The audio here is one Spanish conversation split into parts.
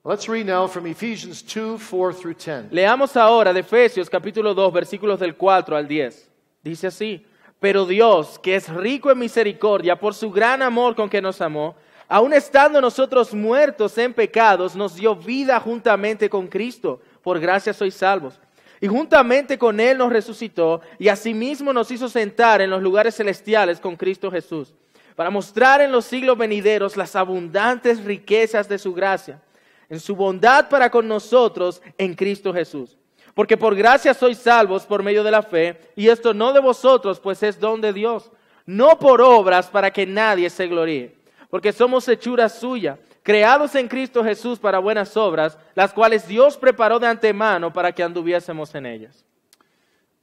Let's read now from Ephesians 2, 4 through 10. Leamos ahora de Efesios capítulo 2, versículos del 4 al 10. Dice así: Pero Dios, que es rico en misericordia, por su gran amor con que nos amó, aun estando nosotros muertos en pecados, nos dio vida juntamente con Cristo. Por gracia sois salvos. Y juntamente con Él nos resucitó, y asimismo nos hizo sentar en los lugares celestiales con Cristo Jesús, para mostrar en los siglos venideros las abundantes riquezas de su gracia, en su bondad para con nosotros en Cristo Jesús. Porque por gracia sois salvos por medio de la fe, y esto no de vosotros, pues es don de Dios, no por obras para que nadie se gloríe. Porque somos hechura suya, creados en Cristo Jesús para buenas obras, las cuales Dios preparó de antemano para que anduviésemos en ellas.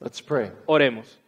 Let's pray. Oremos.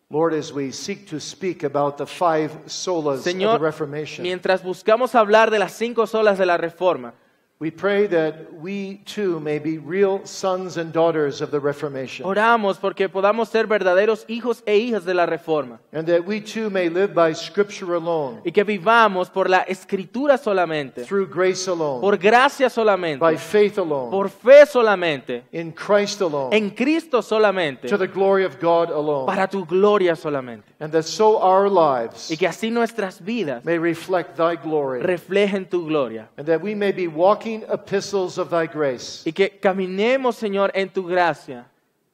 Lord, as we seek to speak about the 5 solas of Señor, the Reformation, mientras buscamos hablar de las 5 solas de la Reforma, we pray that we too may be real sons and daughters of the Reformation. oramos porque podamos ser verdaderos hijos e hijas de la Reforma And that we too may live by Scripture alone, y que vivamos por la Escritura solamente, through grace alone, por gracia solamente, by faith alone, por fe solamente, in Christ alone, en Cristo solamente, to the glory of God alone. para tu gloria solamente. And that so our lives Y que así nuestras vidas may reflect Thy glory. reflejen tu gloria. And that we may be walking epistles of Thy grace. Y que caminemos, Señor, en tu gracia.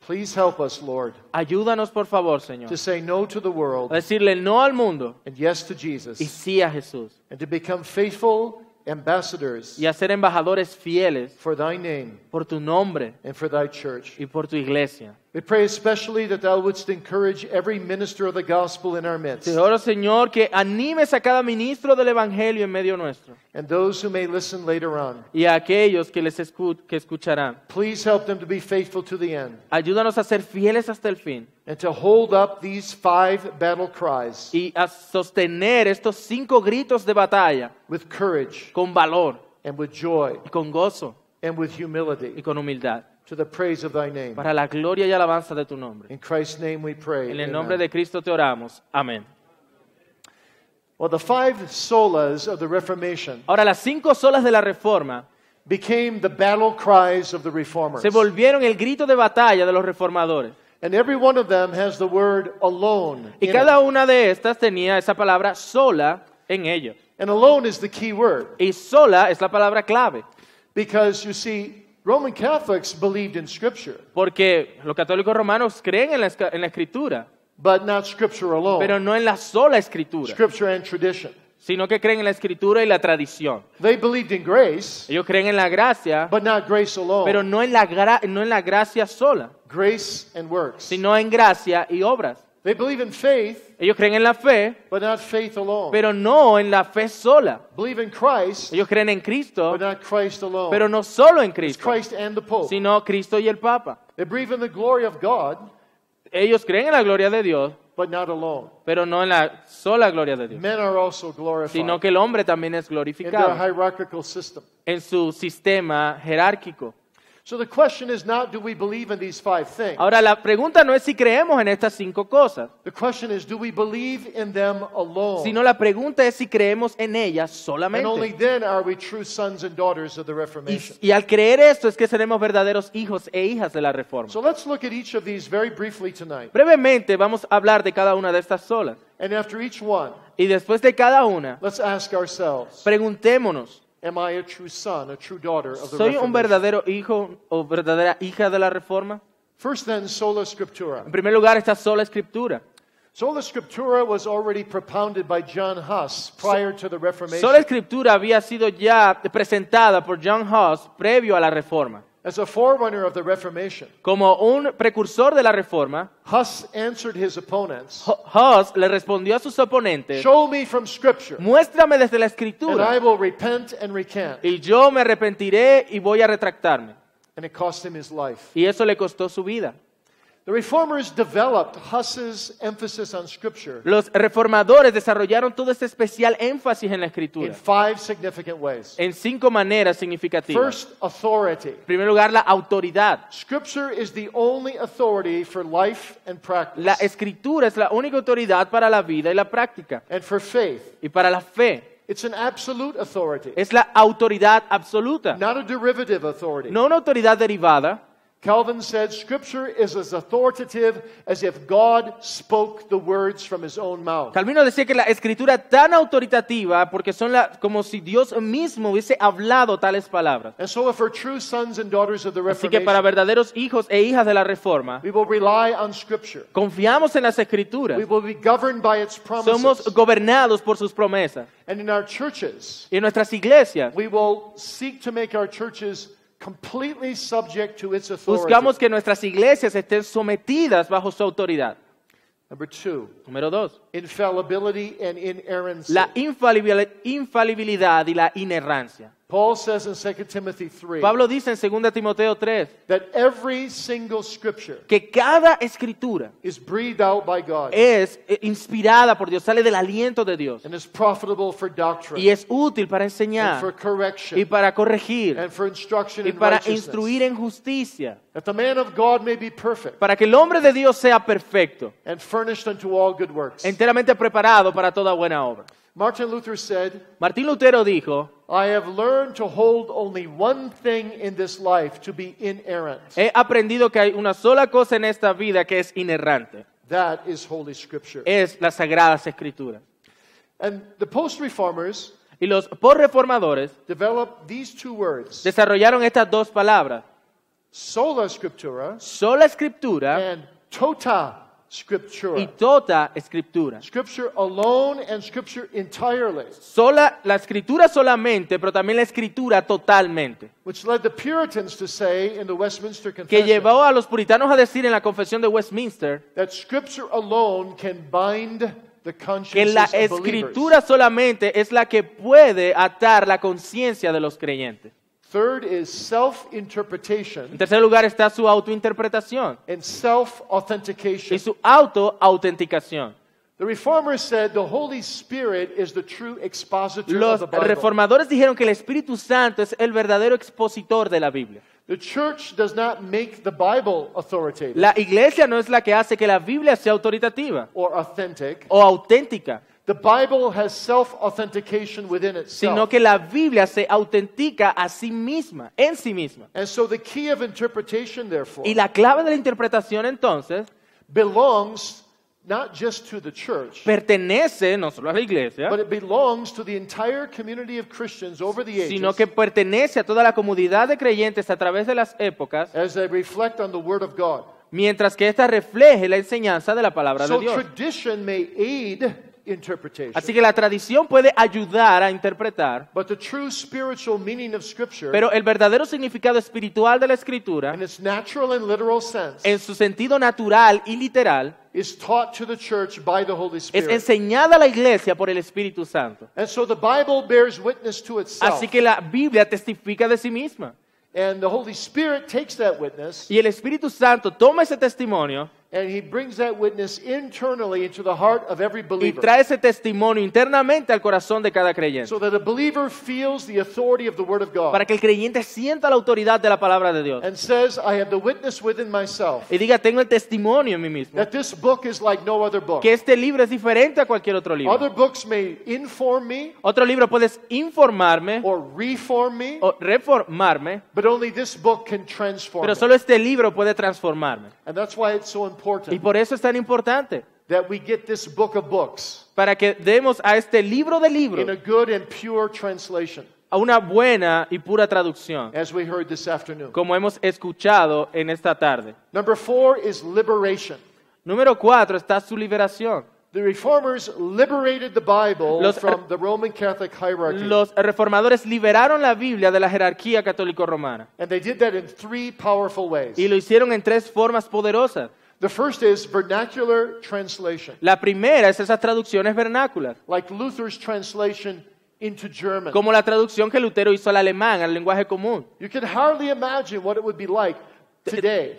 Please help us, Lord, Ayúdanos, por favor, Señor, to say no to the world a decirle no al mundo and yes to y Jesus, sí a Jesús. and to become faithful ambassadors Y a ser embajadores fieles for Thy name por tu nombre and for Thy church. y por tu iglesia. We pray especially that Thou wouldst encourage every minister of the gospel in our midst, Te oro, Señor, que animes a cada ministro del Evangelio en medio nuestro and those who may listen later on. y a aquellos que que escucharán. Please help them to be faithful to the end, Ayúdanos a ser fieles hasta el fin and to hold up these 5 battle cries y a sostener estos 5 gritos de batalla with courage con valor and with joy y con gozo and with y humility, con humildad, to the praise of Thy name. para la gloria y alabanza de tu nombre. In Christ's name we pray. En el nombre Amen. de Cristo te oramos. Amén. Well, the 5 solas of the Reformation Ahora, las 5 solas de la Reforma became the battle cries of the Reformers. se volvieron el grito de batalla de los reformadores. And every one of them has the word alone Y in cada it. una de estas tenía esa palabra sola en ellos. And alone is the key word, Y sola es la palabra clave. because you see, Roman Catholics believed in Scripture, Porque los católicos romanos creen en la Escritura, but not Scripture alone. pero no en la sola Escritura, Scripture and tradition. sino que creen en la Escritura y la tradición. They believed in grace, Ellos creen en la gracia, but not grace alone. pero no en la gracia sola, Grace and works. sino en gracia y obras. They believe in faith, Ellos creen en la fe, but not faith alone. pero no en la fe sola. Believe in Christ, Ellos creen en Cristo, but not Christ alone. pero no solo en It's Cristo, Christ and the Pope. sino Cristo y el Papa. They believe in the glory of God, Ellos creen en la gloria de Dios, but not alone. pero no en la sola gloria de Dios, Men are also glorified sino que el hombre también es in their glorificado hierarchical system. en su sistema jerárquico. So the question is not, do we believe in these 5 things? Ahora, la pregunta no es si creemos en estas 5 cosas, The question is, do we believe in them alone? sino la pregunta es si creemos en ellas And only solamente. then are we true sons and daughters of the Reformation. Y al creer esto es que seremos verdaderos hijos e hijas de la Reforma. So let's look at each of these very briefly tonight. Brevemente vamos a hablar de cada una de estas solas. And after each one, Y después de cada una, let's ask ourselves, preguntémonos, am I a true son, a true daughter of the ¿soy un Reformation? verdadero hijo o verdadera hija de la Reforma? First then, sola scriptura. En primer lugar, esta sola Escritura. Sola scriptura was already propounded by John Huss prior to the Reformation. Sola Escritura había sido ya presentada por John Huss previo a la Reforma. As a forerunner of the Reformation, Como un precursor de la Reforma, Huss answered his opponents, Huss le respondió a sus oponentes, show me from Scripture, muéstrame desde la and I Escritura, will repent and recant. y yo me arrepentiré y voy a retractarme. And it cost him his life. Y eso le costó su vida. The Reformers developed Huss's emphasis on Scripture Los reformadores desarrollaron todo este especial énfasis en la in Escritura 5 significant ways. en 5 maneras significativas. First, authority. En primer lugar, la autoridad. Scripture is the only authority for life and practice, La Escritura es la única autoridad para la vida y la práctica and for faith. y para la fe. It's an absolute authority, Es la autoridad absoluta, not a derivative authority. no una autoridad derivada. Calvin said, Scripture is as authoritative as if God spoke the words from his own mouth. Calvino decía que la escritura es tan autoritativa porque son como si Dios mismo hubiese hablado tales palabras. And so if we're true sons and daughters of the Así que para Reformation, verdaderos hijos e hijas de la Reforma, we will rely on Scripture. confiamos en las escrituras. We will be governed by its Somos promises. gobernados por sus promesas. And in our churches, Y en nuestras iglesias we will seek to make our churches completely subject to its authority. buscamos que nuestras iglesias estén sometidas bajo su autoridad. Number 2, Número 2. infallibility and inerrancy. La infalibilidad y la inerrancia. Paul says in 2 Timothy 3 Pablo dice en 2 Timoteo 3 that every single scripture que cada escritura is breathed out by God es inspirada por Dios, sale del aliento de Dios and is profitable for doctrine y es útil para and enseñar for correction y para corregir and for instruction y in para righteousness, instruir en justicia, that the man of God may be perfect para que el hombre de Dios sea perfecto, and furnished unto all good works. enteramente preparado para toda buena obra. Martin Luther said, Martín Lutero dijo, I have learned to hold only one thing in this life to be inerrant. he aprendido que hay una sola cosa en esta vida que es inerrante, That is Holy Scripture. es las sagradas escrituras. And the post-reformers Y los posreformadores developed these two words, desarrollaron estas dos palabras, sola scriptura sola escritura and tota scriptura. y tota escritura. Scripture alone and Scripture entirely, Sola, la escritura solamente, pero también la escritura totalmente. which led the Puritans to say in the Westminster Que Confession llevó a los puritanos a decir en la Confesión de Westminster that Scripture alone can bind the que consciences la of believers. escritura solamente es la que puede atar la conciencia de los creyentes. Third is En self-interpretation tercer lugar está su autointerpretación and y self-authentication. su autoautenticación. The Reformers said the Holy Spirit is the true expositor Los of the Bible. reformadores dijeron que el Espíritu Santo es el verdadero expositor de la Biblia. The church does not make the Bible authoritative La iglesia no es la que hace que la Biblia sea autoritativa or authentic. o auténtica, The Bible has self-authentication within sino itself. que la Biblia se autentica a sí misma, en sí misma. And so the key of interpretation, therefore, Y la clave de la interpretación entonces belongs not just to the church, pertenece no solo a la iglesia, but it belongs to the entire community of Christians over the sino ages que pertenece a toda la comunidad de creyentes a través de las épocas, as they reflect on the Word of God. mientras que ésta refleje la enseñanza de la palabra de So Dios. tradition may aid interpretation, Así que la tradición puede ayudar a interpretar, but the true spiritual meaning of Scripture, pero el verdadero significado espiritual de la Escritura, in its natural and literal sense, en su sentido natural y literal, is taught to the church by the Holy es Spirit. enseñada a la iglesia por el Espíritu Santo. And so the Bible bears witness to itself, Así que la Biblia testifica de sí misma. and the Holy Spirit takes that witness Y el Espíritu Santo toma ese testimonio and he brings that witness internally into the heart of every y believer, trae ese testimonio internamente al corazón de cada creyente, so that a believer feels the authority of the Word of God para que el creyente sienta la autoridad de la palabra de Dios and says, I have the witness within myself y diga, tengo el testimonio en mí mismo, that this book is like no other book. que este libro es diferente a cualquier otro libro. Other books may inform me Otro libro puedes informarme or reform me, o reformarme, but only this book can transform pero me. solo este libro puede transformarme. And that's why it's so Y important por eso es tan importante, that we get this book of books para que demos a este libro de in a libros good and pure translation, a una buena y pura traducción, as we heard this afternoon. como hemos escuchado en esta tarde. Number 4 is liberation. Número 4 está su liberación. The Reformers liberated the Bible Los- from the Roman Catholic hierarchy. Los reformadores liberaron la Biblia de la jerarquía católico-romana And they did that in 3 powerful ways. y lo hicieron en 3 formas poderosas. The first is vernacular translation, La primera es esas traducciones vernáculas, like Luther's translation into German. como la traducción que Lutero hizo al alemán, al lenguaje común. You can hardly imagine what it would be like today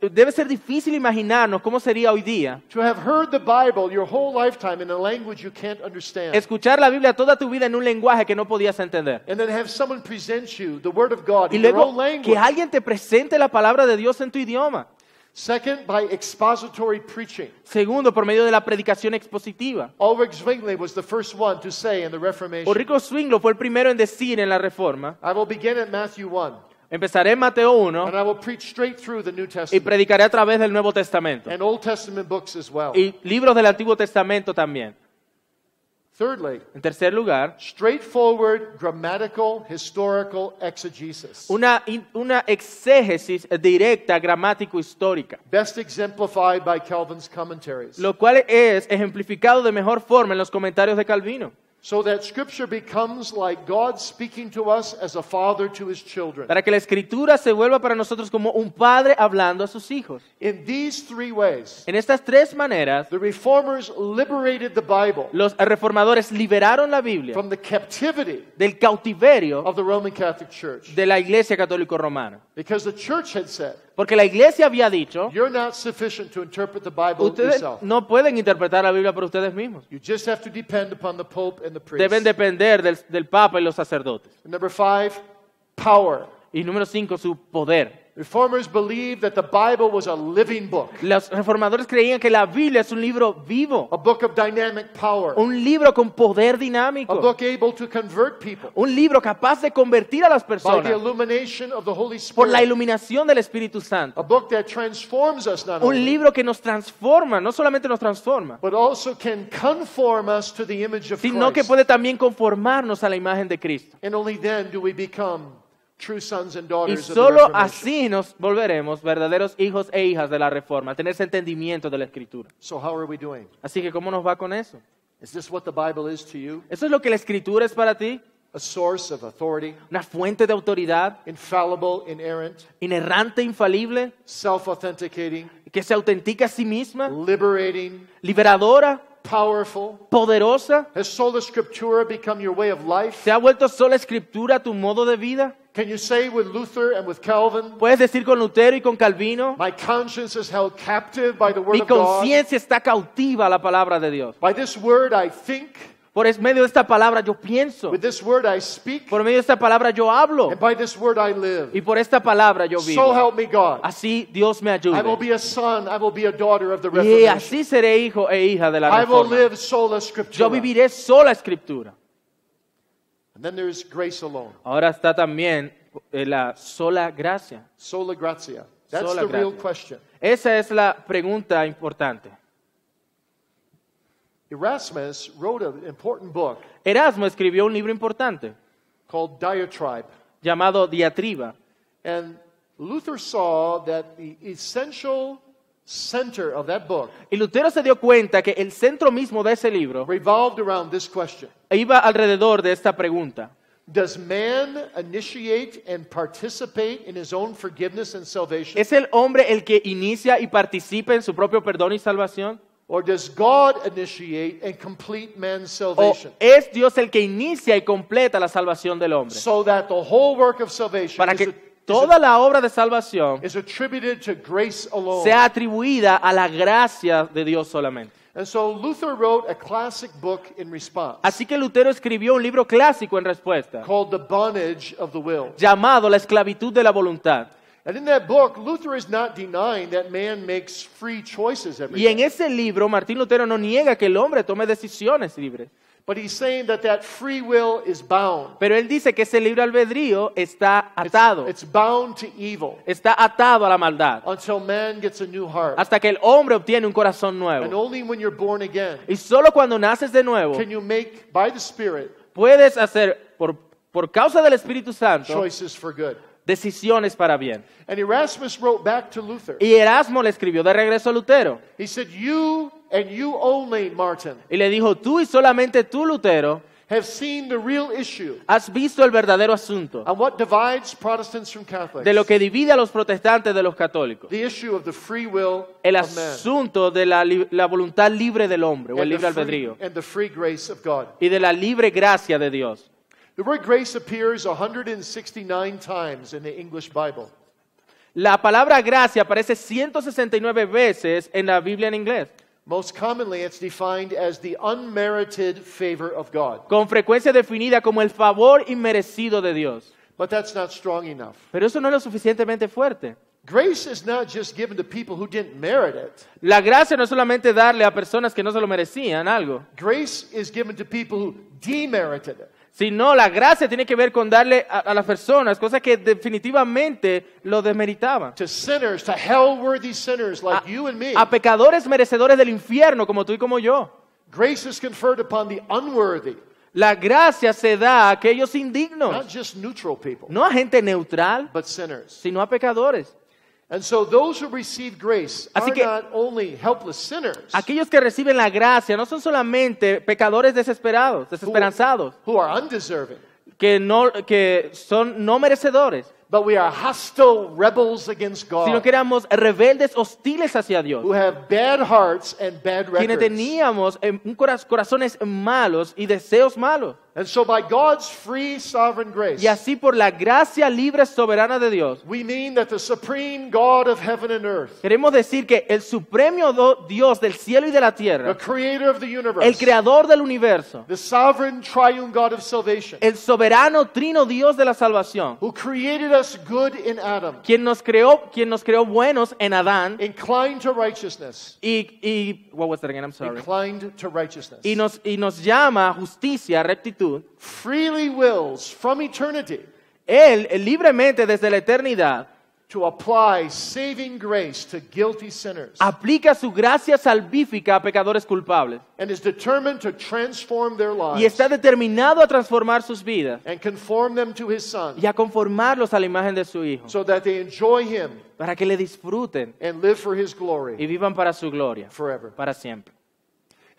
Debe ser difícil imaginarnos cómo sería hoy día to have heard the Bible your whole lifetime in a language you can't understand, escuchar la Biblia toda tu vida en un lenguaje que no podías entender. and then have someone present you the Word of God Y in your own luego que language, alguien te presente la palabra de Dios en tu idioma. Second, by expository preaching. Segundo, por medio de la predicación expositiva. Ulrich Zwingli was the first one to say in the Reformation, Ulrico Zwingli fue el primero en decir en la Reforma, I will begin at Matthew 1, empezaré en Mateo 1 and I will preach straight through the New y Testament predicaré a través del Nuevo Testamento and Old Testament books as well. y libros del Antiguo Testamento también. Thirdly, En tercer lugar, straightforward grammatical historical exegesis, una exégesis directa, gramático-histórica, best exemplified by Calvin's commentaries, lo cual es ejemplificado de mejor forma en los comentarios de Calvino, so that Scripture becomes like God speaking to us as a father to his children. para que la Escritura se vuelva para nosotros como un padre hablando a sus hijos. In these three ways, En estas tres maneras, the Reformers liberated the Bible los reformadores liberaron la Biblia from the captivity del cautiverio of the Roman Catholic Church. de la Iglesia Católico Romana. Because the church had said, Porque la Iglesia había dicho, you're not sufficient to interpret the Bible ustedes yourself. no pueden interpretar la Biblia por ustedes mismos. You just have to depend upon the Pope and the priest. Deben depender del Papa y los sacerdotes. Number 5, power. Y número 5, su poder. Reformers believed that the Bible was a living book, Los reformadores creían que la Biblia es un libro vivo, a book of dynamic power, un libro con poder a dinámico, book able to convert people un libro capaz de convertir a las by the personas illumination of the Holy por la Spirit, iluminación del Espíritu a Santo. book that transforms us not Un only, libro que nos transforma, no solamente nos transforma, but also can conform us to the image of sino que Christ. puede también conformarnos a la imagen de Cristo. And only then do we become true sons and Y daughters of the solo Reformation. así nos volveremos verdaderos hijos e hijas de la Reforma, tener ese entendimiento de la Escritura. So how are we doing? Así que, ¿cómo nos va con eso? Is this what the Bible is to you? ¿Eso es lo que la Escritura es para ti? A source of authority, ¿Una fuente de autoridad, infallible, inerrant, inerrante, infalible, self-authenticating, que se autentica a sí misma, liberating, liberadora, powerful? poderosa? Has sola scriptura become your way of life? ¿Se ha vuelto sola Escritura tu modo de vida? Can you say with Luther and with Calvin, ¿Puedes decir con Lutero y con Calvino? my conscience is held captive by the word Mi of God? conciencia está cautiva a la palabra de Dios. By this word I think, Por medio de esta palabra yo pienso. with this word I speak, Por medio de esta palabra yo hablo. and by this word I live. Y por esta palabra yo So vivo. help me God. Así Dios me I will ayude. be a son, I will be a daughter of the Y Reformation. así seré hijo e hija de la I will Reforma. live sola Yo scriptura. viviré sola Escritura. And then there's grace alone, Ahora está también la sola gracia. sola gratia. That's Sola the real gratia. question. Esa es la pregunta importante. Erasmus wrote an important book Erasmo escribió un libro importante called Diatribe. llamado Diatriba. And Luther saw that the essential center of that book Y Lutero se dio cuenta que el centro mismo de ese libro revolved around this question. iba alrededor de esta pregunta. Does man initiate and participate in his own forgiveness and salvation? ¿Es el hombre el que inicia y participa en su propio perdón y salvación? Or does God initiate and complete man's ¿O salvation? es Dios el que inicia y completa la salvación del hombre? So that the whole work of salvation Para que toda la obra de salvación is attributed to grace alone. sea atribuida a la gracia de Dios solamente. And so Luther wrote a classic book in response Así que Lutero escribió un libro clásico en respuesta, called The Bondage of the Will. llamado La esclavitud de la voluntad. And in that book, Luther is not denying that man makes free choices every Y en day. ese libro, Martín Lutero no niega que el hombre tome decisiones libres. But he's saying that that free will is bound. Pero él dice que ese libre albedrío está atado. It's bound to evil Está atado a la maldad. until man gets a new heart. Hasta que el hombre obtiene un corazón And nuevo. only when you're born again Y solo cuando naces de nuevo, can you make, by the Spirit, puedes hacer, por causa del Espíritu Santo, choices for good. decisiones para bien. And Erasmus wrote back to Luther. Y Erasmo le escribió de regreso a Lutero. He said, you and you only, Martin, Y le dijo, tú y solamente tú, Lutero, have seen the real issue has visto el verdadero asunto on what divides Protestants from Catholics. de lo que divide a los protestantes de los católicos. The issue of the free will El of man asunto de la voluntad libre del hombre, o el and libre the free- albedrío, and the free grace of God. y de la libre gracia de Dios. The word grace appears 169 times in the English Bible. La palabra gracia aparece 169 veces en la Biblia en inglés. Most commonly, it's defined as the unmerited favor of God. Con frecuencia definida como el favor inmerecido de Dios. But that's not strong enough. Pero eso no es lo suficientemente fuerte. Grace is not just given to people who didn't merit it. La gracia no es solamente darle a personas que no se lo merecían algo, Grace is given to people who demerited it. sino la gracia tiene que ver con darle a las personas cosas que definitivamente lo desmeritaban. To sinners, to hell-worthy sinners like you and me. A pecadores merecedores del infierno como tú y como yo. Grace is conferred upon the unworthy, La gracia se da a aquellos indignos, not just neutral people, no a gente neutral, but sinners. sino a pecadores. And so those who receive grace Así are que- not only helpless sinners Aquellos que reciben la gracia no son solamente pecadores desesperados, desesperanzados, who are undeserving, que son no merecedores, but we are hostile rebels against sino God que éramos rebeldes hostiles hacia Dios, who have bad hearts and bad quienes records. teníamos corazones malos y deseos malos. And so by God's free sovereign grace, Y así por la gracia libre soberana de Dios, we mean that the supreme God of heaven and earth, queremos decir que el supremo Dios del cielo y de la the tierra, creator of the el universe, creador del universo, the sovereign triune God of salvation, el soberano trino Dios de la salvación, who created us good in Adam, quien nos creó buenos en Adán inclined to righteousness, what was that again? I'm sorry. inclined to righteousness, Y nos llama a justicia, a rectitud. freely wills from eternity Él libremente desde la eternidad to apply saving grace to guilty sinners, aplica su gracia salvífica a pecadores culpables and is determined to transform their y lives está determinado a transformar sus vidas and conform them to his Son, y a conformarlos a la imagen de su Hijo, so that they enjoy him para que le disfruten and live for his y glory vivan para su gloria, forever. para siempre.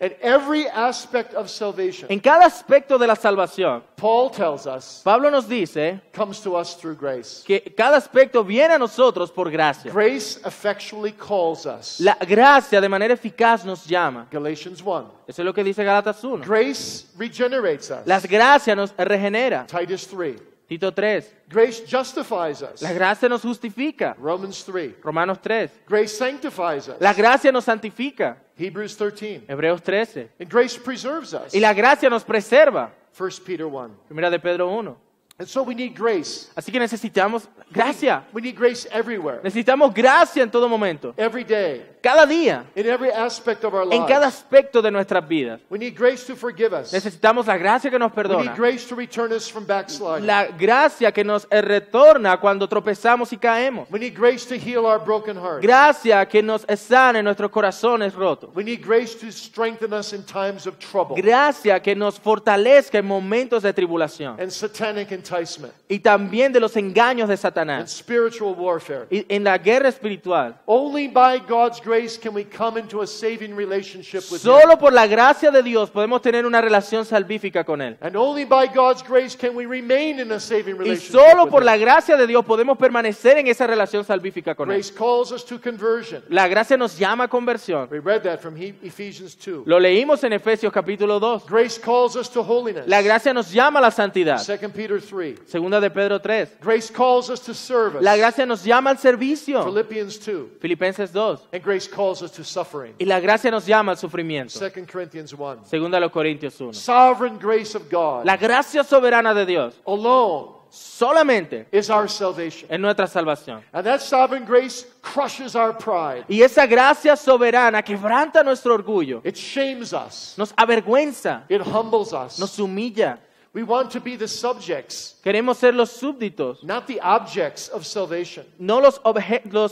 At every aspect of salvation, En cada aspecto de la salvación, Paul tells us, Pablo nos dice comes to us through grace. que cada aspecto viene a nosotros por gracia. Grace effectually calls us. La gracia de manera eficaz nos llama. Galatians 1. Eso es lo que dice Gálatas 1. Grace regenerates us. La gracia nos regenera. Titus 3. Tito 3. Grace justifies us. La gracia nos justifica. Romans 3. Romanos 3. Grace sanctifies us. La gracia nos santifica. Hebrews 13. Hebreos 13. And grace preserves us. Y la gracia nos preserva. 1 Peter 1. Primera de Pedro 1. And so we need grace. Así que necesitamos gracia. We need grace everywhere. Necesitamos gracia en todo momento. Every day. Cada día. In every aspect of our En cada lives. aspecto de nuestras vidas. We need grace to forgive us. Necesitamos la gracia que nos We perdona. need grace to return us from backsliding. La gracia que nos retorna cuando tropezamos y caemos. We need grace to heal our broken hearts. Gracia que nos sane nuestros corazones rotos. We need grace to strengthen us in times of trouble Gracia que nos fortalezca en momentos de tribulación. and satanic enticement Y también de los engaños de and Satanás. spiritual warfare. Y en la guerra espiritual. Only by God's grace can we come into a saving relationship with Him. Solo por la gracia de Dios podemos tener una relación salvífica con Él. And only by God's grace can we remain in a saving Y relationship solo with por Him. la gracia de Dios podemos permanecer en esa relación salvífica con Él. Grace calls us to conversion. La gracia nos llama a conversión. We read that from Ephesians 2. Lo leímos en Efesios capítulo 2. Grace calls us to holiness. La gracia nos llama a la santidad. 2 Peter 3. Segunda de Pedro 3. Grace calls us to service. La gracia nos llama al servicio. Philippians 2. Filipenses 2. And grace calls us to suffering. Y la gracia nos llama al sufrimiento. 2 Corinthians 1. Segunda de los Corintios 1. Sovereign grace of God La gracia soberana de Dios alone solamente is our salvation. es nuestra salvación. And that sovereign grace crushes our pride. Y esa gracia soberana quebranta nuestro orgullo, It shames us. nos avergüenza, It humbles us. nos humilla. We want to be the subjects, Queremos ser los súbditos, not the objects of salvation. no los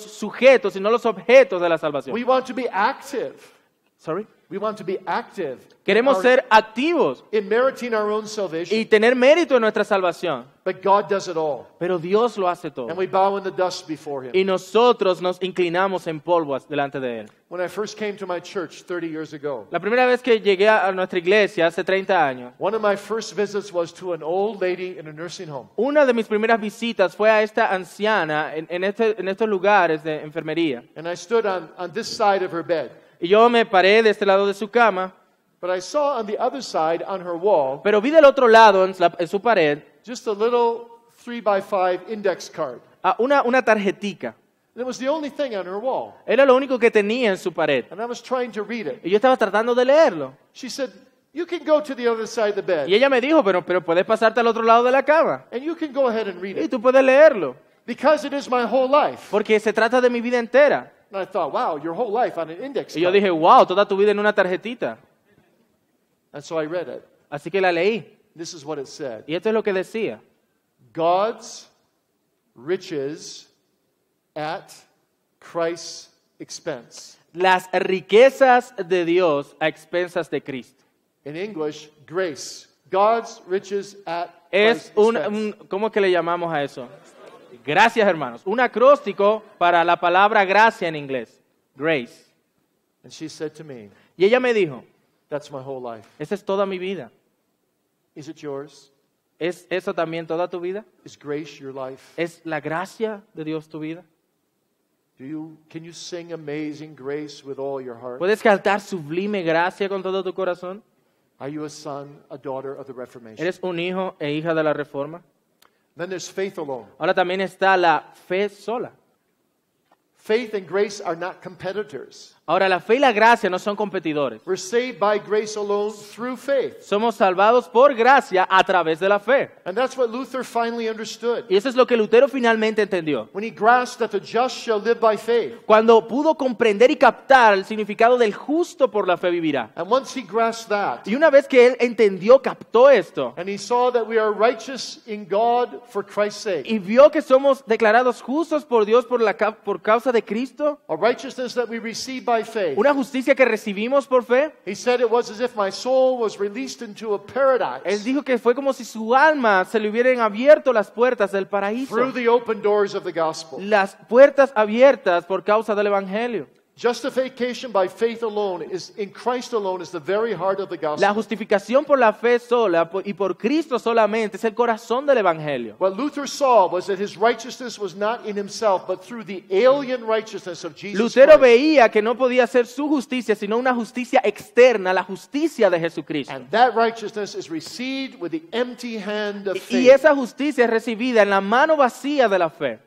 sujetos, sino los objetos de la salvación. We want to be active. Sorry. We want to be active Queremos ser activos in meriting our own salvation. y tener mérito en nuestra salvación. But God does it all. Pero Dios lo hace todo. And we bow in the dust before Him. Y nosotros nos inclinamos en polvo delante de Él. When I first came to my church 30 years ago, La primera vez que llegué a nuestra iglesia hace 30 años, one of my first visits was to an old lady in a nursing home. una de mis primeras visitas fue a esta anciana en estos lugares de enfermería. And I stood on this side of her bed. Y yo me paré de este lado de su cama, But I saw on the other side, on her wall, pero vi del otro lado, en su pared, just a little 3x5 index card. una tarjetica. And it was the only thing on her wall. Era lo único que tenía en su pared. And I was trying to read it. Y yo estaba tratando de leerlo. She said, you can go to the other side of the Y bed. ella me dijo, pero puedes pasarte al otro lado de la cama. And you can go ahead and read Y it. tú puedes leerlo. Because it is my whole life. porque se trata de mi vida entera. And I thought, wow, your whole life on an index Y yo card. dije, wow, toda tu vida en una tarjetita. And so I read it. Así que la leí. This is what it said. Y esto es lo que decía. God's riches at Christ's expense. Las riquezas de Dios a expensas de Cristo. In English, grace. God's riches at Es Christ's expense. ¿cómo es que le llamamos a eso? Gracias, hermanos. Un acróstico para la palabra gracia en inglés. Grace. And she said to me, Y ella me dijo, that's my whole life. esa es toda mi vida. Is it yours? ¿Es eso también toda tu vida? Is grace your life? ¿Es la gracia de Dios tu vida? Can you sing Amazing Grace with all your heart? ¿Puedes cantar sublime gracia con todo tu corazón? Are you a son, a daughter of the Reformation? ¿Eres un hijo e hija de la Reforma? Then there's faith alone. Ahora también está la fe sola. Faith and grace are not competitors. Ahora, la fe y la gracia no son competidores. We're saved by grace alone through faith. Somos salvados por gracia a través de la fe. And that's what Luther finally understood. Y eso es lo que Lutero finalmente entendió. When he grasped that the just shall live by faith. Cuando pudo comprender y captar el significado del justo por la fe vivirá. And once he grasped that, Y una vez que él entendió, captó esto, and he saw that we are righteous in God for Christ's sake, y vio que somos declarados justos por Dios por causa de Cristo, a righteousness that we receive by faith. una justicia que recibimos por fe, He said it was as if my soul was released into a él paradise dijo que fue como si su alma se le hubieran abierto las puertas del paraíso. through the open doors of the gospel. Las puertas abiertas por causa del Evangelio. Justification by faith alone is in Christ alone is the very heart of the La gospel. justificación por la fe sola y por Cristo solamente es el corazón del Evangelio. What Luther saw was that his righteousness was not in himself, but through the alien righteousness of Jesus Lutero Christ. veía que no podía ser su justicia, sino una justicia externa, la justicia de Jesucristo. And that righteousness is received with the empty hand of Y faith. esa justicia es recibida en la mano vacía de la fe.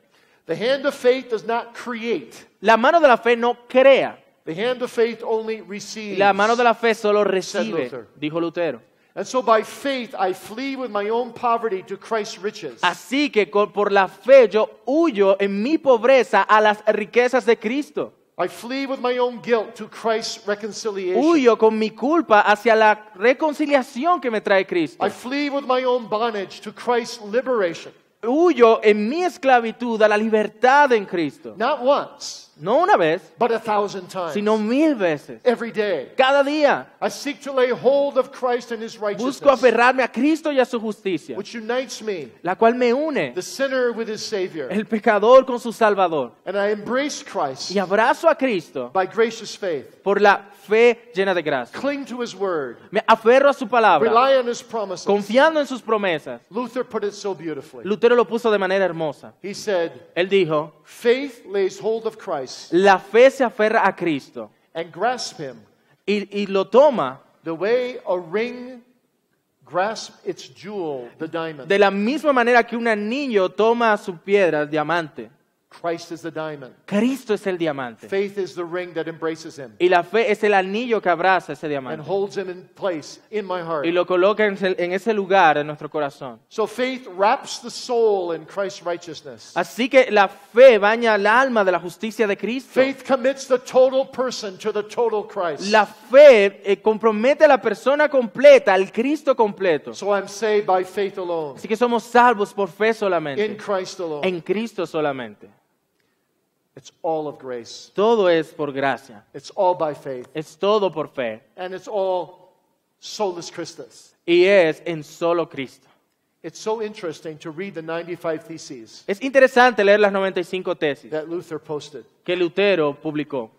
The hand of faith does not create. La mano de la fe no crea. The hand of faith only Y receives. la mano de la fe solo Said recibe, Luther. dijo Lutero. And so by faith I flee with my own poverty to Christ's riches. Así que por la fe yo huyo en mi pobreza a las riquezas de Cristo. I flee with my own guilt to Christ's reconciliation. Huyo con mi culpa hacia la reconciliación que me trae Cristo. I flee with my own bondage to Christ's liberation. Huyo en mi esclavitud a la libertad en Cristo. Not once, No una vez, but 1,000 times. sino 1000 veces. Every day. Cada día I seek to lay hold of Christ and His busco righteousness, aferrarme a Cristo y a su justicia, which unites me, la cual me une, the sinner with His Savior. el pecador con su Salvador. And I embrace Christ Y abrazo a Cristo by gracious faith. por la fe llena de gracia. Cling to His word. Me aferro a su palabra, Rely on His promises. confiando en sus promesas. Luther put it so beautifully. Lutero lo puso de manera hermosa. He said, Él dijo, faith lays hold of Christ la fe se aferra a Cristo and grasp Him y lo toma the way a ring grasps its jewel, the diamond. de la misma manera que un niño toma su piedra, el diamante. Christ is the diamond. Cristo es el diamante. Faith is the ring that embraces Him Y la fe es el anillo que abraza ese and diamante. holds Him in place in my heart. Y lo coloca en ese lugar en nuestro corazón. So faith wraps the soul in Christ's righteousness. Así que la fe baña el alma de la justicia de Cristo. Faith commits the total person to the total Christ. La fe compromete a la persona completa, al Cristo completo. So I'm saved by faith alone, Así que somos salvos por fe in solamente, Christ alone. en Cristo solamente. It's all of grace. Todo es por gracia, It's all by faith. es todo por fe And it's all solus Christus. y es en solo Cristo. It's so interesting to read the 95 theses Es interesante leer las 95 tesis that Luther posted. que Lutero publicó.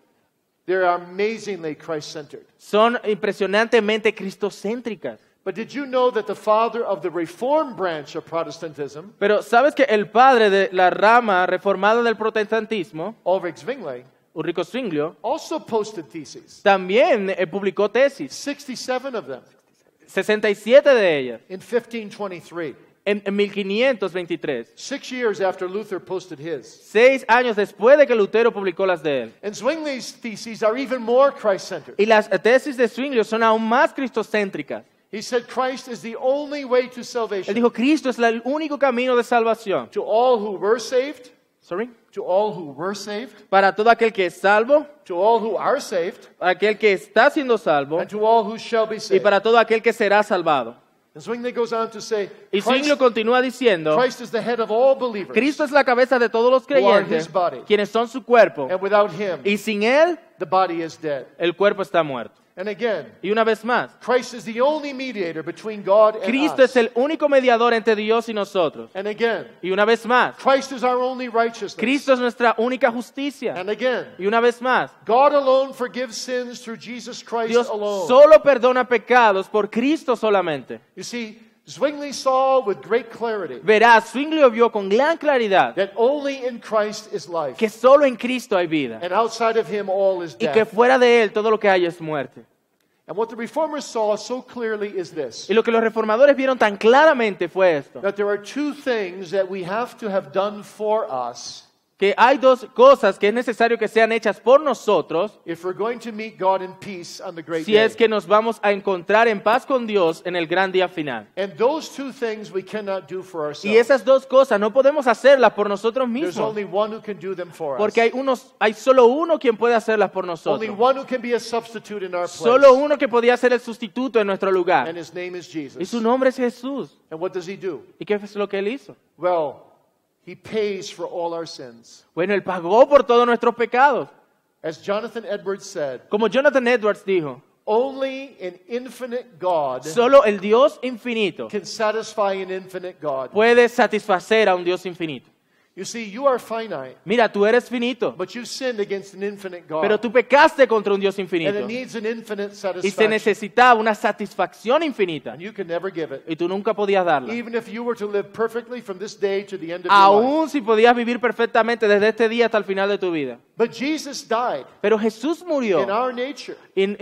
They are amazingly Christ-centered. Son impresionantemente cristocéntricas. But did you know that the father of the Reformed branch of Protestantism, Pero ¿sabes que el padre de la rama reformada del protestantismo, Ulrich Zwingli, Ulrico Zwinglio, also posted theses? también publicó tesis, 67 of them 67 de ellas, in 1523. en 1523, 6 years after Luther posted his. 6 años después de que Lutero publicó las de él. And Zwingli's theses are even more Christ-centered. Y las tesis de Zwinglio son aún más cristocéntricas. He said Christ is the only way to Él salvation. dijo, Cristo es el único camino de salvación. To all who were saved, Sorry. to all who were saved, Para todo aquel que es salvo, to all who are saved, para aquel que está siendo salvo and to all who shall be y saved. para todo aquel que será salvado. And Zwingli goes on to say, Y Zwingli continúa diciendo, Christ is the head of all believers, Cristo es la cabeza de todos los are creyentes, his body. quienes son su cuerpo, and without him, y sin Él, the body is dead. el cuerpo está muerto. And again, Y una vez más, Christ is the only mediator between God and Cristo us. es el único mediador entre Dios y nosotros. And again, Y una vez más, Christ is our only righteousness. Cristo es nuestra única justicia. And again, Y una vez más, God alone forgives sins through Jesus Christ Dios alone. solo perdona pecados por Cristo solamente. You see, Zwingli saw with great clarity Verás, Zwingli vio con gran claridad that only in Christ is life, que solo en Cristo hay vida and outside of him all is y que death. fuera de Él todo lo que hay es muerte. And what the reformers saw so clearly is this, Y lo que los reformadores vieron tan claramente fue esto, that there are two things that we have to have done for us que hay dos cosas que es necesario que sean hechas por nosotros if we're going to meet God in peace on the great si day. es que nos vamos a encontrar en paz con Dios en el gran día final. And those two things we cannot do for Y ourselves. esas dos cosas no podemos hacerlas por nosotros There's mismos, only one who can do them for us. porque hay solo uno quien puede hacerlas por Only nosotros. one who can be a substitute in our place. Solo uno que podía ser el sustituto en nuestro lugar. And his name is Jesus. Y su nombre es Jesús. And what does he do? ¿Y qué es lo que Él hizo? Well, he pays for all our sins. Bueno, Él pagó por todos nuestros pecados. As Jonathan Edwards said, Como Jonathan Edwards dijo, only an infinite God solo el Dios infinito can satisfy an infinite God. puede satisfacer a un Dios infinito. You see, you are finite, Mira, tú eres finito, but you sinned against an infinite God. pero tú pecaste contra un Dios And infinito. it needs an infinite Y se satisfaction. necesitaba una satisfacción infinita. And you can never give it. Y tú nunca podías darla. Even if you were to live perfectly from this day to the end of your life. Aún si podías vivir perfectamente desde este día hasta el final de tu vida. But Jesus died Pero Jesús murió in our nature. en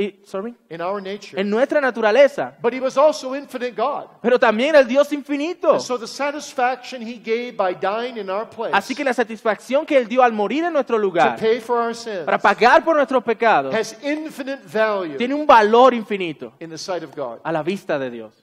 In our nature. nuestra naturaleza. But he was also infinite God. Pero también el Dios infinito. And so the satisfaction he gave by dying in our place Así que la satisfacción que Él dio al morir en nuestro to lugar pay for our sins para pagar por nuestros pecados has infinite value tiene un valor infinito in the sight of God. a la vista de Dios.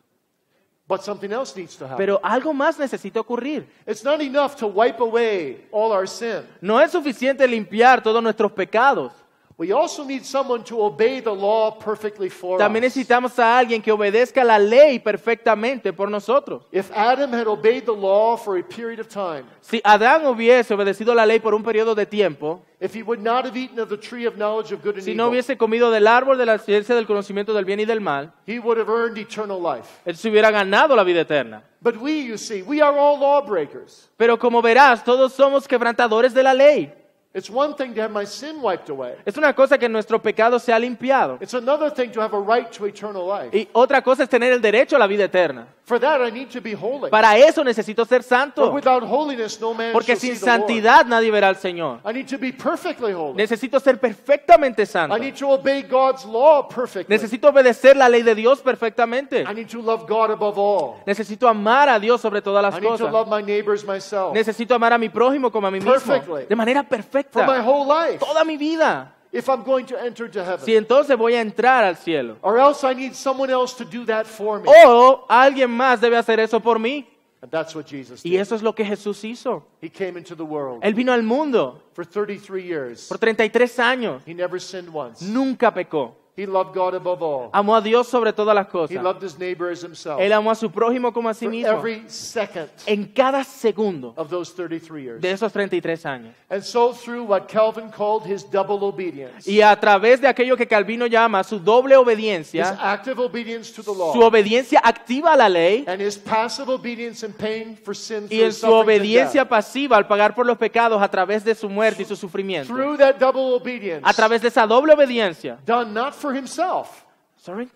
But something else needs to happen. Pero algo más necesita ocurrir. It's not enough to wipe away all our sin. No es suficiente limpiar todos nuestros pecados. We also need someone to obey the law perfectly for También us. necesitamos a alguien que obedezca la ley perfectamente por nosotros. If Adam had obeyed the law for a period of time, Si Adán hubiese obedecido la ley por un periodo de tiempo, if he would not have eaten of the tree of knowledge of good and si no evil, hubiese comido del árbol de la ciencia del conocimiento del bien y del mal, he would have earned eternal life. él se hubiera ganado la vida eterna. But we, you see, we are all lawbreakers. Pero como verás, todos somos quebrantadores de la ley. It's one thing to have my sin wiped away. Es una cosa que nuestro pecado sea limpiado. It's another thing to have a right to eternal life. Y otra cosa es tener el derecho a la vida eterna. For that, I need to be holy. Para eso necesito ser For santo. without holiness, no man Porque shall see sin the Lord. santidad nadie verá al Señor. I need to be perfectly holy. Necesito ser perfectamente santo. I need to obey God's law perfectly. Necesito obedecer la ley de Dios perfectamente. I need to love God above all. Necesito amar a Dios sobre todas las I need to cosas. love my neighbors myself. Necesito amar a mi prójimo como a mí mismo. Perfectly. De manera For my perfecta. whole life. Toda mi vida. If I'm going to enter to heaven. Si entonces voy a entrar al cielo. Or else I need someone else to do that for me. O alguien más debe hacer eso por mí. And that's what Jesus Y did. eso es lo que Jesús hizo. He came into the world Él vino al mundo for 33 years. por 33 años. He never sinned once. Nunca pecó. He loved God above all. Amó a Dios sobre todas las He cosas. loved his neighbor as himself. Él amó a su prójimo como a sí For mismo. every second En cada segundo of those 33 years. de esos 33 años. And so through what Calvin called his double obedience, Y a través de aquello que Calvino llama su doble his obediencia, active obedience to the su law, obediencia activa a la ley and his passive obedience in paying for sin y through en his su sufferings and obediencia death. pasiva al pagar por los pecados a través de su muerte y su sufrimiento. Through that double obedience, A través de esa doble obediencia, done not for himself,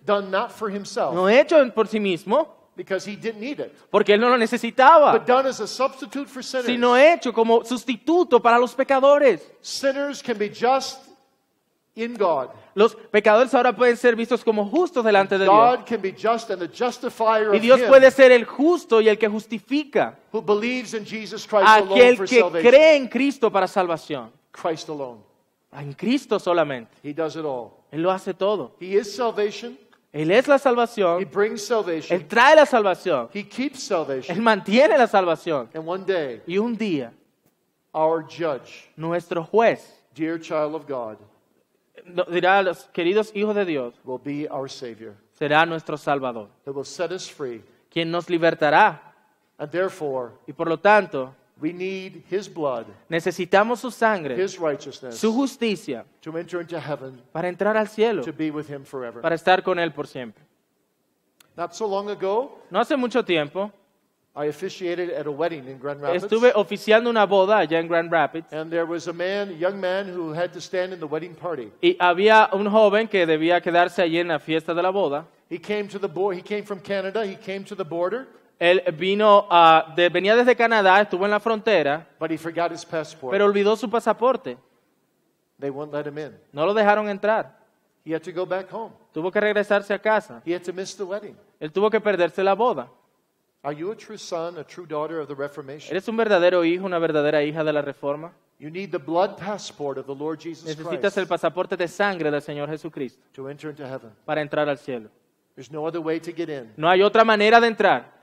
done not for himself, no hecho por sí mismo, because he didn't need it, porque él no lo necesitaba, but done as a substitute for sinners. sino hecho como sustituto para los pecadores. Sinners can be just in God. Los pecadores ahora pueden ser vistos como justos delante de Dios. God can be just and the justifier Y of Dios him puede ser el justo y el que justifica who believes in Jesus Christ alone aquel for que salvation. cree en Cristo para salvación. Christ alone. En Cristo solamente. He does it all. Él lo hace todo. He is salvation. Él es la He salvación. brings Él salvation. trae la salvación. He keeps Él salvation. mantiene la salvación. And one day, Y un día, our judge, nuestro juez dear child of God, dirá a los queridos hijos de Dios, will be our Savior, será nuestro Salvador, that will set us free. quien nos libertará. And therefore, Y por lo tanto, we need His blood, necesitamos su sangre, His righteousness, su justicia, to enter into heaven, para entrar al cielo, to be with Him forever. para estar con Él por siempre. Not so long ago, No hace mucho tiempo, I officiated at a wedding in Grand Rapids. estuve oficiando una boda allá en Grand Rapids And there was a young man, who had to stand in the wedding party. y había un joven que debía quedarse allí en la fiesta de la boda. He came to the border. He came from Canada. He came to the border, Él venía desde Canadá, estuvo en la frontera, but he forgot his passport. pero olvidó su pasaporte. They wouldn't let him in. No lo dejaron entrar. He had to go back home. Tuvo que regresarse a casa. He had to miss the wedding. Él tuvo que perderse la boda. Are you a true son, a true daughter of the Reformation? ¿Eres un verdadero hijo, una verdadera hija de la Reforma? You need the blood passport of the Lord Jesus Necesitas el Christ pasaporte de sangre del Señor Jesucristo to enter into heaven. para entrar al cielo. There's no other way to get in. No hay otra manera de entrar.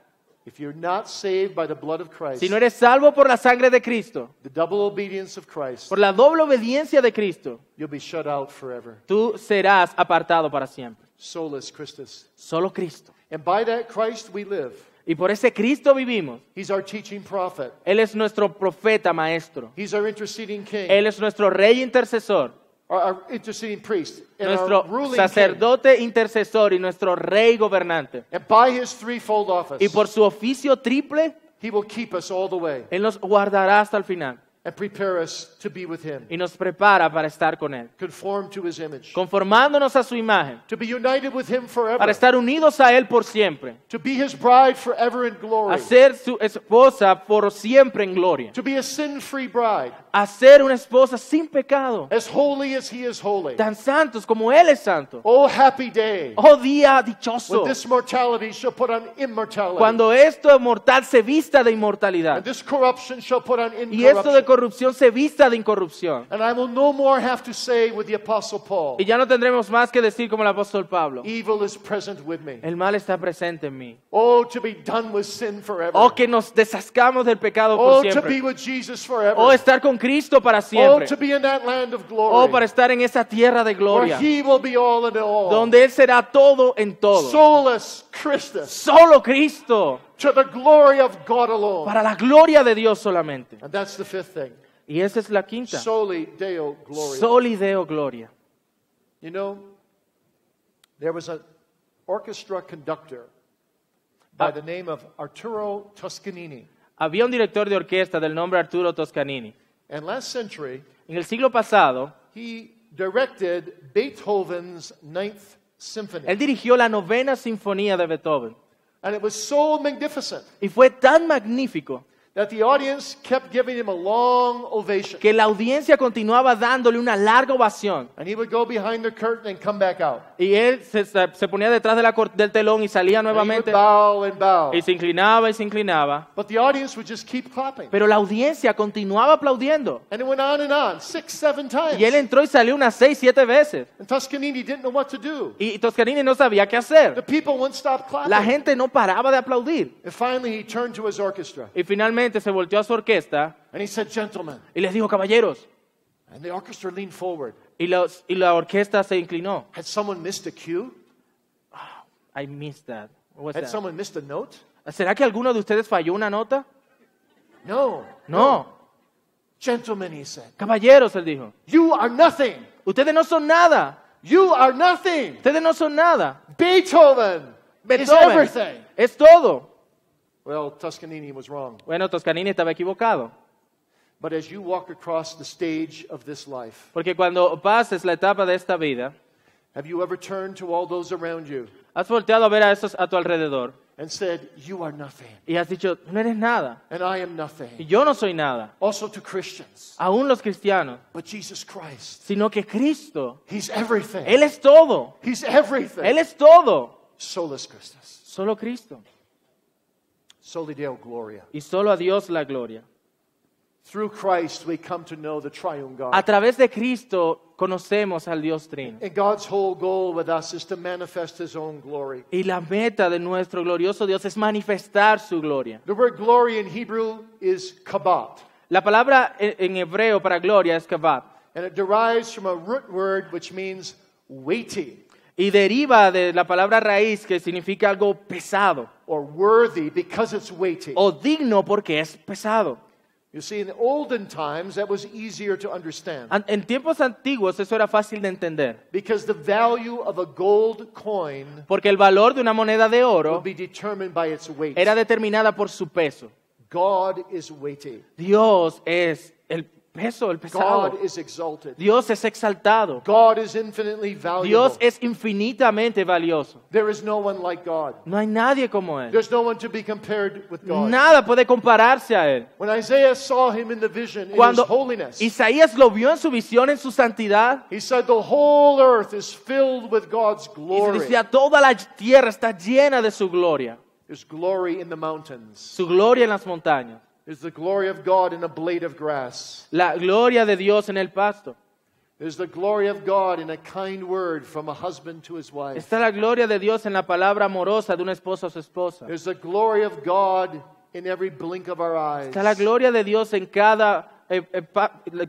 If you're not saved by the blood of Christ, Si no eres salvo por la sangre de Cristo, the double obedience of Christ, por la doble obediencia de Cristo, you'll be shut out forever. tú serás apartado para siempre. Solus Christus. Solo Cristo. And by that Christ we live. Y por ese Cristo vivimos. He's our teaching prophet. Él es nuestro profeta maestro. He's our interceding king. Él es nuestro rey intercesor, Our interceding priest. And nuestro our ruling king. sacerdote intercesor y nuestro rey gobernante. And by his threefold office, Y por su oficio triple, he will keep us all the way Él nos guardará hasta el final and prepare us to be with him, y nos prepara para estar con Él, conform to his image, conformándonos a su imagen, to be united with him forever, para estar unidos a Él por siempre, to be his bride forever in glory, a ser su esposa por siempre en gloria, to be a sin-free bride, a ser una esposa sin pecado, as holy as he is holy. tan santos como Él es santo. Oh, happy day, Oh día dichoso, when this mortality shall put on immortality, cuando esto mortal se vista de inmortalidad and this corruption shall put on y esto de incorruption. corrupción se vista de incorrupción. And I will no more have to say with the Apostle Paul, Y ya no tendremos más que decir como el apóstol Pablo, evil is present with me. el mal está presente en mí. Oh, to be done with sin forever. Oh, que nos deshascamos del pecado por Oh, to be siempre. with Jesus forever. Oh, estar con Cristo para Oh, siempre. to be in that land of glory. Oh, para estar en esa tierra de where gloria, he will be all in all. donde Él será todo en todo. Solus Christus. Solo Cristo, To the glory of God alone. para la gloria de Dios solamente. And that's the fifth thing. Y esa es la quinta. Soli Deo Gloria. Soli Deo Gloria. You know, there was an orchestra conductor by the name of Arturo Toscanini. Había un director de orquesta del nombre Arturo Toscanini. And last century, En el siglo pasado, he directed Beethoven's Ninth Symphony. él dirigió la 9ª sinfonía de Beethoven. And it was so magnificent Y fue tan magnífico that the audience kept giving him a long ovation. que la audiencia continuaba dándole una larga ovación. And he would go behind the curtain and come back out. Y él se ponía detrás del telón y salía And he would nuevamente bow and bow. y se inclinaba y se inclinaba. But the audience would just keep clapping. Pero la audiencia continuaba aplaudiendo. And it went on, 6, 7 times. Y él entró y salió unas 6, 7 veces. And Toscanini didn't know what to do. Y Toscanini no sabía qué The hacer. people wouldn't stop clapping. La gente no paraba de aplaudir. And finally he turned to his orchestra. Y finalmente se volteó a su orquesta And he said, "Gentlemen." y les dijo, caballeros. And the orchestra leaned forward. Y la orquesta se inclinó. Had someone missed a cue? I missed that. What's Had that? someone missed a note? ¿Será que alguno de ustedes falló una nota? No. No. Gentlemen, he said, Caballeros, él dijo. you are nothing. Ustedes no son nada. You are nothing. Ustedes no son nada. Beethoven is Beethoven everything. es todo. Well, Toscanini was wrong. Bueno, Toscanini estaba equivocado. But as you walk across the stage of this life, Porque cuando pases la etapa de esta vida, have you ever turned to all those around you has volteado a ver a esos a tu alrededor and said, you are nothing, y has dicho, no eres nada. and I am Y nothing? yo no soy nada. Also to Christians. Aún los cristianos. But Jesus Christ, Sino que Cristo, He's everything. Él es todo. He's everything. Él es todo. Solus Christus. Solo Cristo. Soli Deo Gloria. Y solo a Dios la gloria. Through Christ, we come to know the triune God. A través de Cristo conocemos al Dios Trino. And God's whole goal with us is to manifest His own glory. Y la meta de nuestro glorioso Dios es manifestar su gloria. The word glory in Hebrew is kabat, La palabra en hebreo para gloria es kabbat. and it derives from a root word which means weighty Y deriva de la palabra raíz que significa algo pesado. or worthy because it's weighty. O digno porque es pesado. You see, in the olden times, that was easier to understand En tiempos antiguos eso era fácil de entender. because the value of a gold coin Porque el valor de una moneda de would oro be determined by its weight. era determinada por su peso. God is weighty. Dios es el peso, el pesado. God is exalted. Dios es exaltado. God is infinitely valuable. Dios es infinitamente valioso. There is no one like God. No hay nadie como Él. There's no one to be compared with God. Nada puede compararse a Él. When Isaiah saw him in the vision in Cuando his holiness, Isaías lo vio en su visión, en su santidad, he said the whole earth is filled with God's y se glory. decía, toda la tierra está llena de su gloria. There's glory in the mountains. Su gloria en las montañas. There's the glory of God in a blade of grass. La gloria de Dios en el pasto. There's the glory of God in a kind word from a husband to his wife. Está la gloria de Dios en la palabra amorosa de un esposo a su esposa. There's the glory of God in every blink of our eyes. Está la gloria de Dios en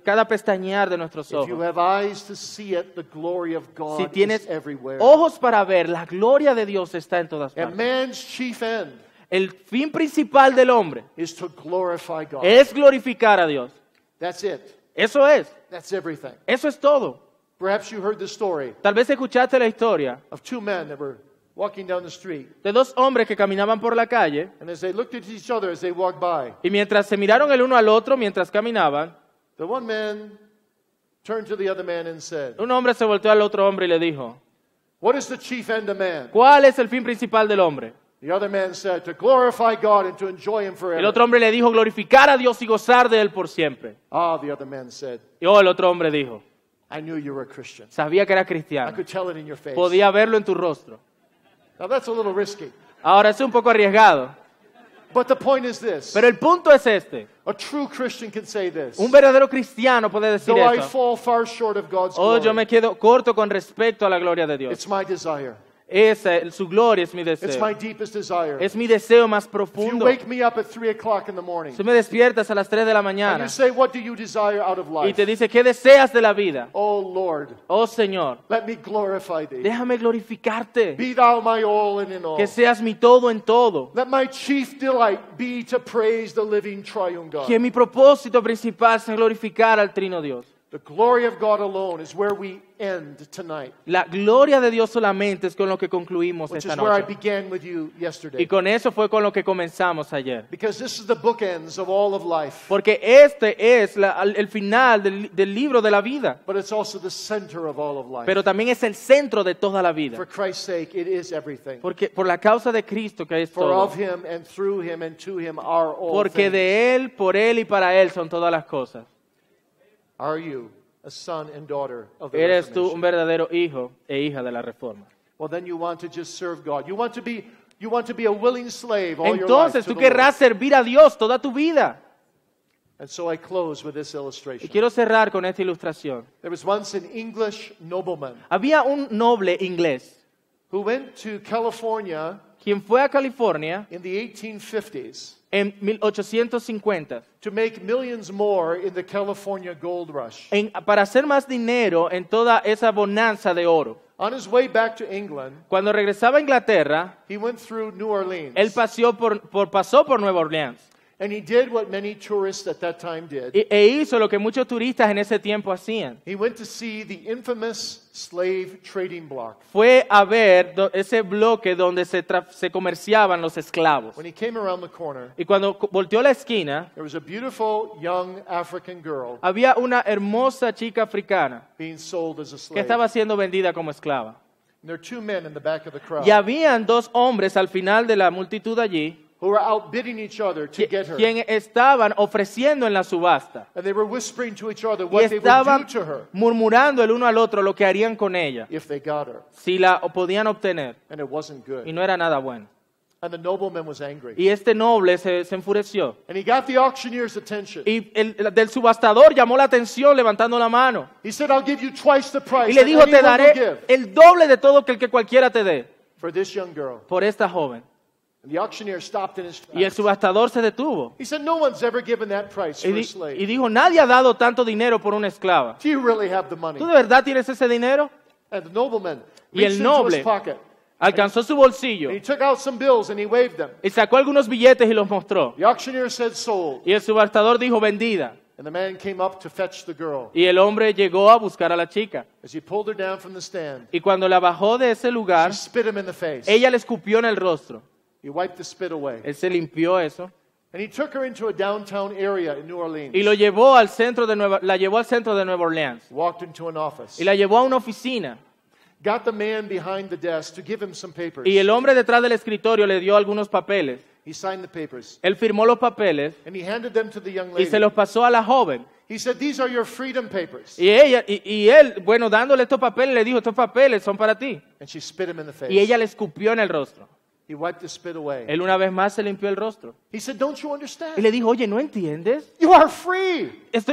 cada pestañear de nuestros If you ojos. have eyes to see it, the glory of Si God is tienes everywhere. ojos para ver, la gloria de Dios está en todas And partes. man's chief end El fin principal del hombre is to glorify God. es glorificar a Dios. That's it. Eso es. That's everything. Eso es todo. Perhaps you heard the story Tal vez escuchaste la historia of two men that were walking down the street. de dos hombres que caminaban por la calle And as they looked at each other as they walked by, y mientras se miraron el uno al otro mientras caminaban, the one man turned to the other man and said, un hombre se volteó al otro hombre y le dijo, "What is the chief end of man?" ¿cuál es el fin principal del hombre? The other man said, "To glorify God and to enjoy Him El forever." otro hombre le dijo, glorificar a Dios y gozar de Él por siempre. Ah, the other man said, Y el otro hombre dijo, "I knew you were a Christian. sabía que era I cristiano, could tell it in your face." podía verlo en tu rostro. Now that's a little risky. Ahora es un poco arriesgado, But the point is this. pero el punto es este. A true Christian can say this. Un verdadero cristiano puede decir Though I esto. fall far short of God's Oh, yo glory, me quedo corto con respecto a la gloria de Dios. it's my desire. Su gloria es mi It's deseo. my deepest desire. Es mi deseo más If you profundo. wake me up at 3 o'clock in the morning Tú me despiertas a las 3 de la and mañana you say, "What do you desire out of y life?" te dice, ¿qué deseas de la vida? Oh Lord, Oh Señor, let me glorify Thee. déjame glorificarte. Be Thou my all and in all. Que seas mi todo en todo. Let my chief delight be to praise the living triune God. Que mi propósito principal sea glorificar al Trino Dios. The glory of God alone is where we end tonight, La gloria de Dios solamente es con lo que concluimos which esta is where I noche. began with you Y yesterday. con eso fue con lo que comenzamos ayer. Because this is the bookends of all of life, Porque este es el final del libro de la vida. but it's also the center of all of life. Pero también es el centro de toda la vida. For Christ's sake, it is everything. Porque por la causa de Cristo que es For todo. of Him and through Him and to Him are all Porque things. de Él, por Él y para Él son todas las cosas. Are you a son and daughter of the Eres tú Reformation? un verdadero hijo e hija de la Reforma. Well, then you want to just serve God. You want to be a willing slave all your life Entonces to tú the Lord. querrás servir a Dios toda tu vida. And so I close with this Y illustration. quiero cerrar con esta ilustración. There was once an English nobleman Había un noble inglés who went to California quien fue a California in the 1850s en 1850 to make millions more in the California gold rush. para hacer más dinero en toda esa bonanza de oro. On his way back to England, Cuando regresaba a Inglaterra, he went through New Orleans. él pasó por Nueva Orleans And he did what many tourists at that time did. e hizo lo que muchos turistas en ese tiempo hacían. He went to see the infamous slave trading block. Fue a ver ese bloque donde se comerciaban los esclavos. When he came around the corner, Y cuando volteó la esquina, there was a beautiful young African girl había una hermosa chica africana being sold as a que slave. estaba siendo vendida como esclava. And there are two men in the back of the crowd Y habían dos hombres al final de la multitud allí who were outbidding each other to get her. quien estaban ofreciendo en la subasta. And they were whispering to each other Y what they would do estaban to her murmurando el uno al otro lo que harían con ella if they got her. si la podían obtener. And it wasn't Y good. no era nada bueno. And the nobleman was angry. Y este noble se enfureció. And he got the auctioneer's attention. Y el del subastador llamó la atención levantando la mano. He said, I'll give you twice the price Y le that dijo, te anyone will daré give el doble de todo que el que cualquiera te dé for this young girl. por esta joven. And the auctioneer stopped in his Y el tracks. subastador se detuvo. He said, no one's ever given that price Y, for a y slave. dijo, nadie ha dado tanto dinero por una esclava. Do you really have the money? ¿Tú de verdad tienes ese dinero? And the nobleman Y el reached into noble his pocket. alcanzó su bolsillo And he took out some bills and he waved them. y sacó algunos billetes y los mostró. The auctioneer said, sold. Y el subastador dijo, vendida. And the man came up to fetch the girl. Y el hombre llegó a buscar a la chica. As he pulled her down from the stand, Y cuando la bajó de ese she lugar, spit him in the face. ella le escupió en el rostro. He wiped the spit away. Él se limpió eso And he took her into a downtown area in New Orleans. y la llevó al centro de Nueva Orleans. Walked into an office. Y la llevó a una oficina. Got the man behind the desk to give him some papers. Y el hombre detrás del escritorio le dio algunos papeles. He signed the papers. Él firmó los papeles And he handed them to the young y se lady. los pasó a la joven. He said, these are your freedom papers. Y él, bueno, dándole estos papeles, le dijo, estos papeles son para ti. And she spit him in the face. Y ella le escupió en el rostro. He wiped the spit away. Él una vez más se limpió el rostro. He said, don't you Y understand? le dijo, oye, ¿no entiendes? You are free.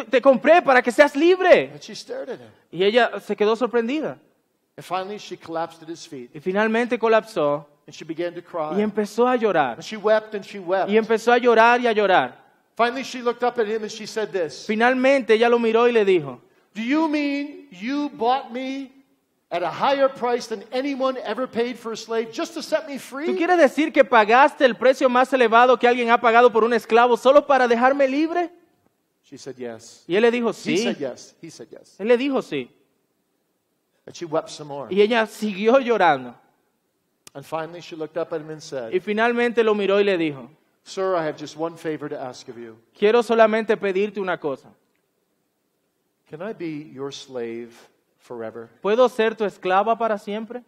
Te compré para que seas libre. And she stared at him. Y ella se quedó sorprendida. And finally, she collapsed at his feet. Y finalmente colapsó And she began to cry. y empezó a llorar. And she wept and she wept. Y empezó a llorar y a llorar. Finally, she looked up at him and she said this. Finalmente ella lo miró y le dijo, Do you mean you bought me at a higher price than anyone ever paid for a slave just to set me ¿tú free? quieres decir que pagaste el precio más elevado que alguien ha pagado por un esclavo solo para dejarme libre? She said yes. Y él le dijo, He sí. said yes. He said yes. Él le dijo, sí. And she wept some more. Y ella siguió llorando. And finally, she looked up at him and Y said, finalmente lo miró y le dijo, Sir, I have just one favor to ask of you. quiero solamente pedirte una cosa. Can I be your slave forever? ¿Puedo ser tu esclava para siempre?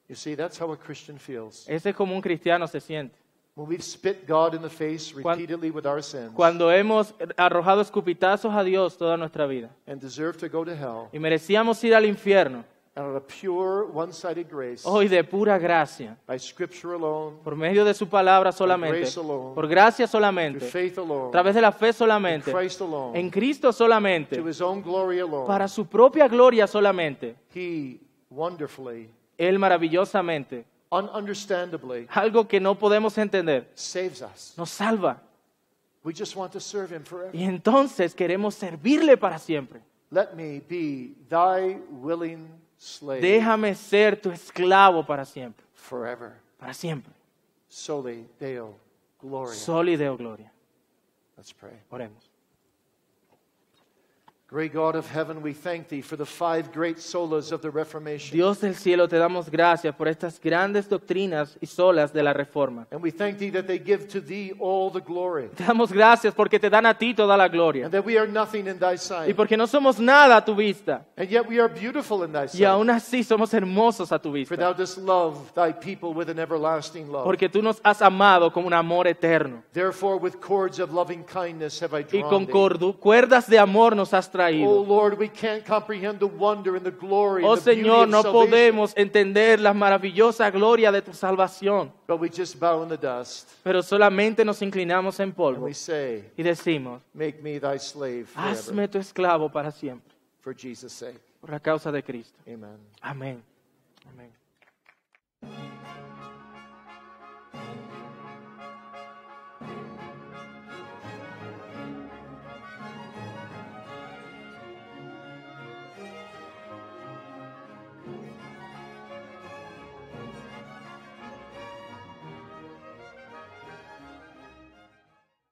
You see, that's how a Christian feels. Ese es como un cristiano se siente. When we've spit God in the face repeatedly with our sins Cuando hemos arrojado escupitazos a Dios toda nuestra vida and deserve to go to hell, y merecíamos ir al infierno, and out of pure, one-sided grace, hoy de pura gracia, by Scripture alone, por medio de su palabra solamente, grace alone, por gracia through solamente, faith alone, a través de la fe in solamente, Christ alone, en Cristo solamente, to His own glory alone, para su propia gloria solamente, He wonderfully, Él maravillosamente, ununderstandably, algo que no podemos entender, saves us. nos salva. We just want to serve Him forever. Y entonces queremos servirle para siempre. Let me be thy willing slave Déjame ser tu esclavo para siempre, forever. para siempre. Soli Deo Gloria. Soli Deo Gloria. Let's pray. Oremos. Great God of heaven, we thank Thee for the 5 great solas of the Reformation. Dios del cielo, te damos gracias por estas grandes doctrinas y solas de la Reforma. And we thank Thee that they give to Thee all the glory. Te damos gracias porque te dan a ti toda la gloria. And that we are nothing in Thy Y sight. porque no somos nada a tu vista. And yet we are beautiful in Thy Y sight. aún así somos hermosos a tu For vista. Thou dost love Thy people with an everlasting love. Porque tú nos has amado con un amor eterno. Therefore with cords of loving kindness have I Y con drawn Thee. cuerdas de amor nos has Oh traído. Lord, we can't comprehend the wonder and the glory Oh and the beauty Señor, of no salvation. podemos entender la maravillosa gloria de tu salvación. But we just bow in the dust Pero solamente nos inclinamos en and polvo we say, y decimos, make me Thy slave forever. hazme tu esclavo para siempre. For Jesus' sake. Por la causa de Cristo. Amen. Amén. Amén.